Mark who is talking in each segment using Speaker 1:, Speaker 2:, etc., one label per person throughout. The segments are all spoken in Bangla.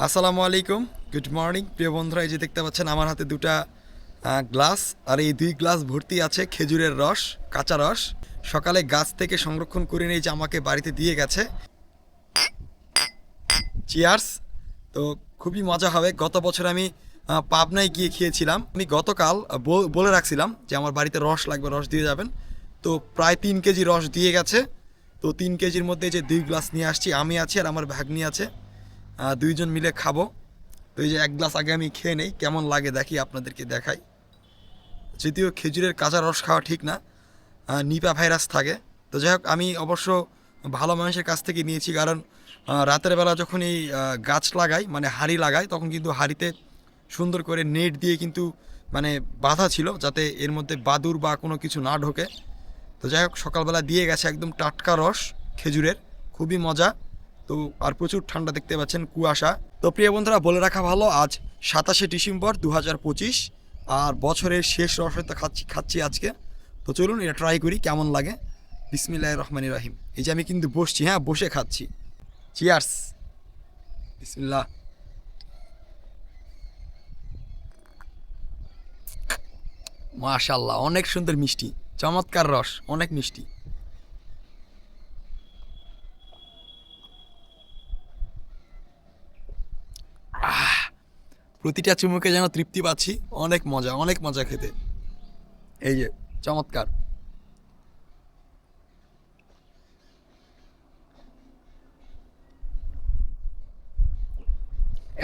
Speaker 1: আসসালামু আলাইকুম, গুড মর্নিং প্রিয় বন্ধুরা। এই যে দেখতে পাচ্ছেন আমার হাতে দুটা গ্লাস, আর এই দুই গ্লাস ভর্তি আছে খেজুরের রস, কাঁচা রস। সকালে গাছ থেকে সংরক্ষণ করে নিয়ে যে আমাকে বাড়িতে দিয়ে গেছে। চিয়ার্স। তো খুবই মজা হবে। গত বছর আমি পাবনায় গিয়ে খেয়েছিলাম। আমি গতকাল বলে রাখছিলাম যে আমার বাড়িতে রস লাগবে, রস দিয়ে যাবেন। তো প্রায় 3 কেজি রস দিয়ে গেছে। তো 3 কেজির মধ্যে যে 2 গ্লাস নিয়ে আসছি, আমি আছি আর আমার ভাগ্নি আছে, দুইজন মিলে খাবো। তো এই যে এক গ্লাস আগে আমি খেয়ে নেই, কেমন লাগে দেখি, আপনাদেরকে দেখাই। যদিও খেজুরের কাঁচা রস খাওয়া ঠিক না, নিপা ভাইরাস থাকে। তো যাই হোক, আমি অবশ্য ভালো মানুষের কাছ থেকে নিয়েছি, কারণ রাতের বেলা যখন এই গাছ লাগাই, মানে হাঁড়ি লাগাই, তখন কিন্তু হাঁড়িতে সুন্দর করে নেট দিয়ে কিন্তু মানে বাঁধা ছিল, যাতে এর মধ্যে বাদুর বা কোনো কিছু না ঢোকে। তো যাই হোক, সকালবেলা দিয়ে গেছে একদম টাটকা রস খেজুরের, খুবই মজা। তো আর প্রচুর ঠান্ডা, দেখতে পাচ্ছেন কুয়াশা। তো প্রিয় বন্ধুরা, বলে রাখা ভালো, আজ 27শে ডিসেম্বর 2025, আর বছরের শেষ রস হয়তো খাচ্ছি আজকে। তো চলুন এটা ট্রাই করি কেমন লাগে। বিসমিল্লাহির রহমানির রহিম। এই যে আমি কিন্তু বসছি, হ্যাঁ বসে খাচ্ছি। চিয়ার্স। বিসমিল্লাহ। মাশাল্লাহ, অনেক সুন্দর মিষ্টি, চমৎকার রস, অনেক মিষ্টি। প্রতিটা চুমুকে যেন তৃপ্তি পাচ্ছি। অনেক মজা, অনেক মজা খেতে। এই যে চমৎকার।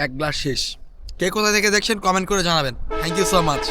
Speaker 1: এক গ্লাস শেষ। কে কোথা থেকে দেখছেন কমেন্ট করে জানাবেন। Thank you so much.